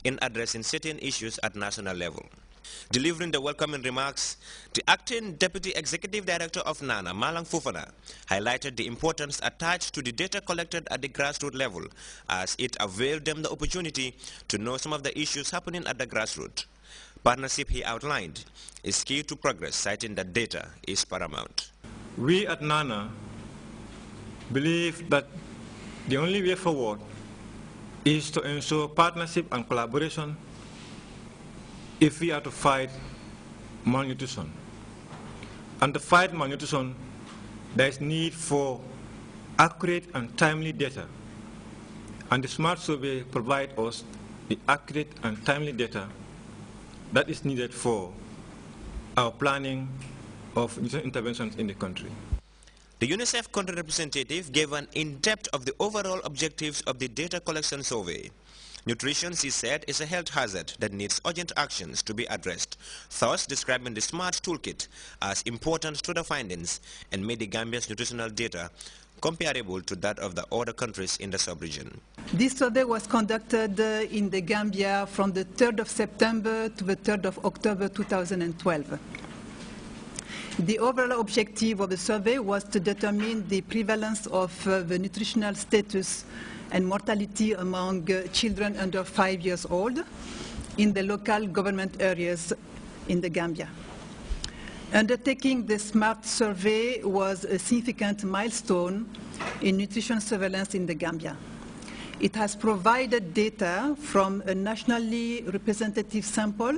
in addressing certain issues at national level. Delivering the welcoming remarks, the acting Deputy Executive Director of NANA, Malang Fufana, highlighted the importance attached to the data collected at the grassroots level, as it availed them the opportunity to know some of the issues happening at the grassroots. Partnership, he outlined, is key to progress, citing that data is paramount. We at NANA believe that the only way forward is to ensure partnership and collaboration if we are to fight malnutrition. And to fight malnutrition, there is need for accurate and timely data. And the SMART survey provides us the accurate and timely data that is needed for our planning of nutrition interventions in the country. The UNICEF country representative gave an in-depth of the overall objectives of the data collection survey. Nutrition, he said, is a health hazard that needs urgent actions to be addressed, thus describing the SMART toolkit as important to the findings and made the Gambia's nutritional data comparable to that of the other countries in the sub-region. This survey was conducted in the Gambia from the 3rd of September to the 3rd of October 2012. The overall objective of the survey was to determine the prevalence of the nutritional status and mortality among children under 5 years old in the local government areas in the Gambia. Undertaking the SMART survey was a significant milestone in nutrition surveillance in the Gambia. It has provided data from a nationally representative sample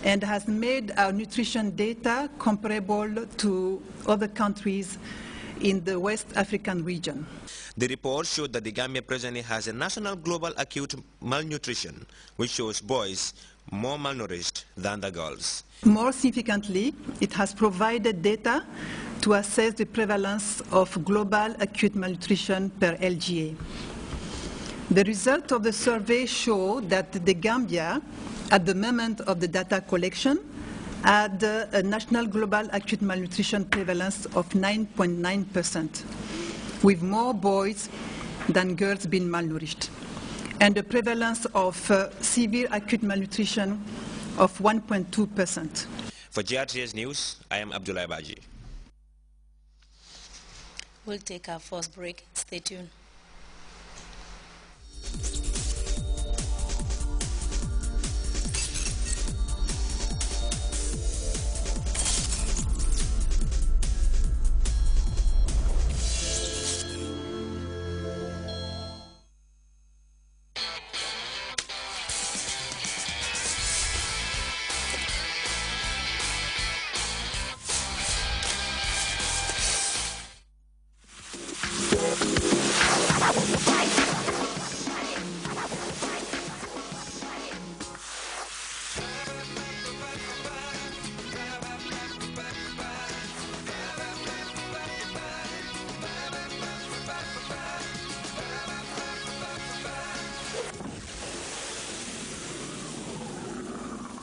and has made our nutrition data comparable to other countries in the West African region. The report showed that the Gambia presently has a national global acute malnutrition, which shows boys more malnourished than the girls. More significantly, it has provided data to assess the prevalence of global acute malnutrition per LGA. The result of the survey show that the Gambia, at the moment of the data collection, had a national global acute malnutrition prevalence of 9.9%, with more boys than girls being malnourished, and a prevalence of severe acute malnutrition of 1.2%. For GRTS News, I am Abdullah Baji. We'll take our first break. Stay tuned.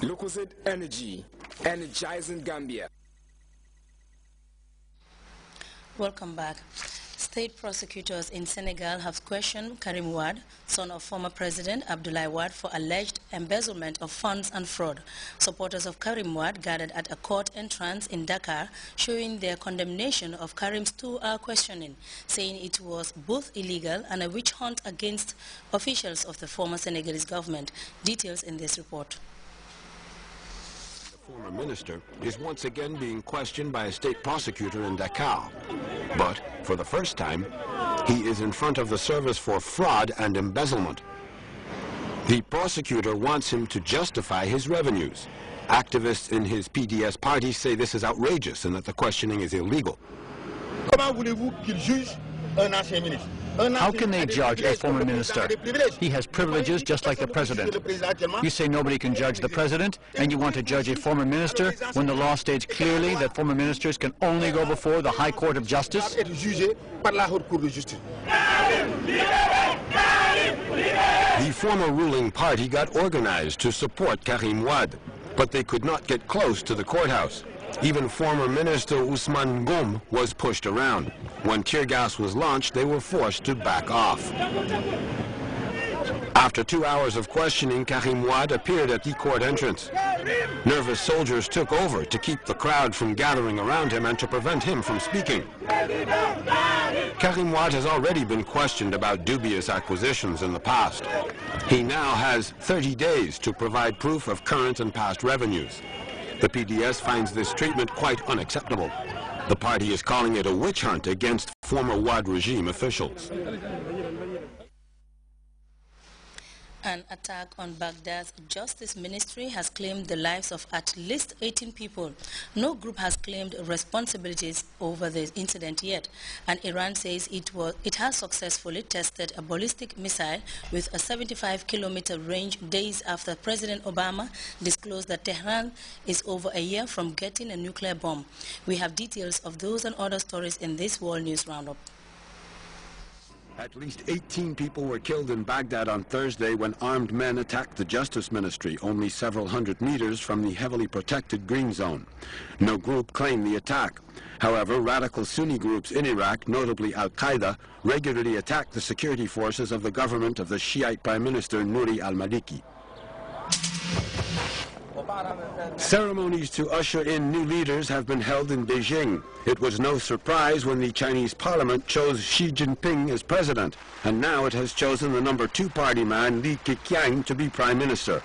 Lucozade Energy, energizing Gambia. Welcome back. State prosecutors in Senegal have questioned Karim Wade, son of former President Abdoulaye Wade, for alleged embezzlement of funds and fraud. Supporters of Karim Wade gathered at a court entrance in Dakar, showing their condemnation of Karim's 2-hour questioning, saying it was both illegal and a witch hunt against officials of the former Senegalese government. Details in this report. Former minister is once again being questioned by a state prosecutor in Dakar. But for the first time, he is in front of the Service for Fraud and Embezzlement. The prosecutor wants him to justify his revenues. Activists in his PDS party say this is outrageous and that the questioning is illegal. Comment voulez-vous qu'il juge un ancien ministre? How can they judge a former minister? He has privileges just like the president. You say nobody can judge the president, and you want to judge a former minister when the law states clearly that former ministers can only go before the High Court of Justice? The former ruling party got organized to support Karim Wade, but they could not get close to the courthouse. Even former Minister Ousmane Ngom was pushed around. When tear gas was launched, they were forced to back off. After 2 hours of questioning, Karim Wade appeared at the court entrance. Nervous soldiers took over to keep the crowd from gathering around him and to prevent him from speaking. Karim Wade has already been questioned about dubious acquisitions in the past. He now has 30 days to provide proof of current and past revenues. The PDS finds this treatment quite unacceptable. The party is calling it a witch hunt against former Wade regime officials. An attack on Baghdad's Justice Ministry has claimed the lives of at least 18 people. No group has claimed responsibilities over the incident yet, and Iran says it has successfully tested a ballistic missile with a 75-kilometer range days after President Obama disclosed that Tehran is over a year from getting a nuclear bomb. We have details of those and other stories in this World News Roundup. At least 18 people were killed in Baghdad on Thursday when armed men attacked the Justice Ministry only several hundred meters from the heavily protected Green Zone. No group claimed the attack. However, radical Sunni groups in Iraq, notably Al-Qaeda, regularly attack the security forces of the government of the Shiite Prime Minister Nouri al-Maliki. Ceremonies to usher in new leaders have been held in Beijing. It was no surprise when the Chinese parliament chose Xi Jinping as president, and now it has chosen the number 2 party man Li Keqiang to be prime minister.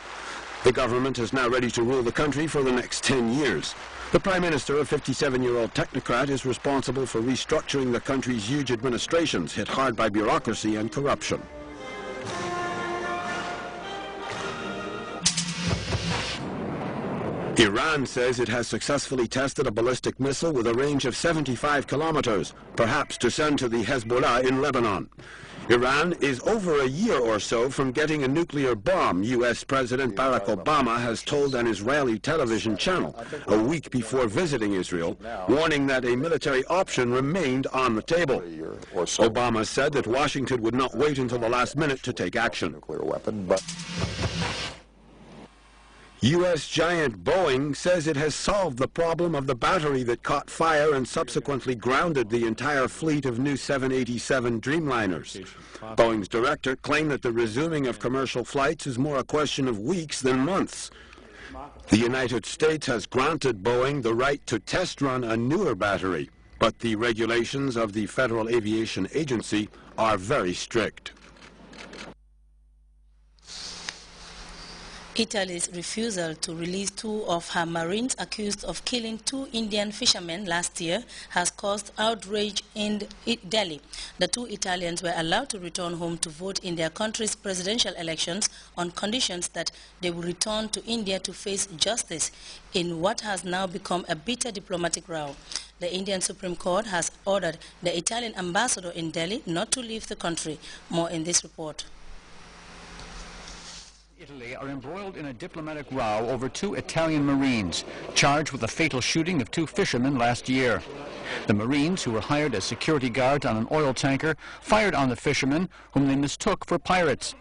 The government is now ready to rule the country for the next 10 years. The prime minister, a 57-year-old technocrat, is responsible for restructuring the country's huge administrations hit hard by bureaucracy and corruption. Iran says it has successfully tested a ballistic missile with a range of 75 kilometers, perhaps to send to the Hezbollah in Lebanon. Iran is over a year or so from getting a nuclear bomb, U.S. President Barack Obama has told an Israeli television channel a week before visiting Israel, warning that a military option remained on the table. Obama said that Washington would not wait until the last minute to take action. U.S. giant Boeing says it has solved the problem of the battery that caught fire and subsequently grounded the entire fleet of new 787 Dreamliners. Boeing's director claimed that the resuming of commercial flights is more a question of weeks than months. The United States has granted Boeing the right to test run a newer battery, but the regulations of the Federal Aviation Agency are very strict. Italy's refusal to release 2 of her Marines accused of killing 2 Indian fishermen last year has caused outrage in Delhi. The 2 Italians were allowed to return home to vote in their country's presidential elections on conditions that they will return to India to face justice in what has now become a bitter diplomatic row. The Indian Supreme Court has ordered the Italian ambassador in Delhi not to leave the country. More in this report. Italy are embroiled in a diplomatic row over 2 Italian Marines charged with the fatal shooting of 2 fishermen last year. The Marines, who were hired as security guards on an oil tanker, fired on the fishermen, whom they mistook for pirates.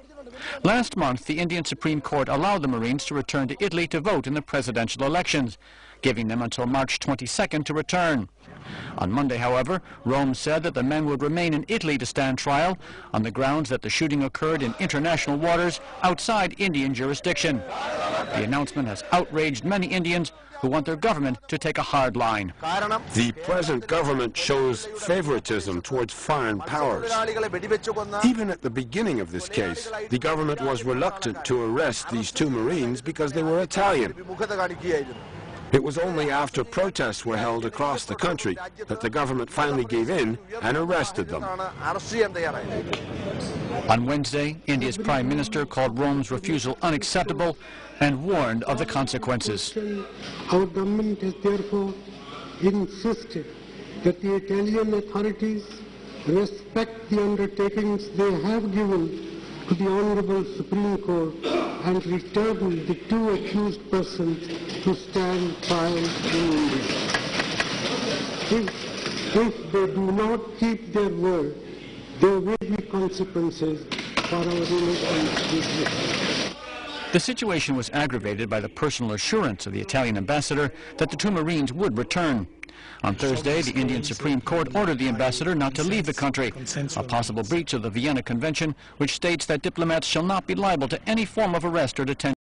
Last month, the Indian Supreme Court allowed the Marines to return to Italy to vote in the presidential elections, giving them until March 22nd to return. On Monday, however, Rome said that the men would remain in Italy to stand trial on the grounds that the shooting occurred in international waters outside Indian jurisdiction. The announcement has outraged many Indians who want their government to take a hard line. The present government shows favoritism towards foreign powers. Even at the beginning of this case, the government was reluctant to arrest these 2 Marines because they were Italian. It was only after protests were held across the country that the government finally gave in and arrested them. On Wednesday, India's Prime Minister called Rome's refusal unacceptable and warned of the consequences. Our government has therefore insisted that the Italian authorities respect the undertakings they have given to the Honorable Supreme Court and return the 2 accused persons to stand trial in India. If they do not keep their word, there will be consequences for our relations with them. The situation was aggravated by the personal assurance of the Italian ambassador that the 2 Marines would return. On Thursday, the Indian Supreme Court ordered the ambassador not to leave the country, a possible breach of the Vienna Convention, which states that diplomats shall not be liable to any form of arrest or detention.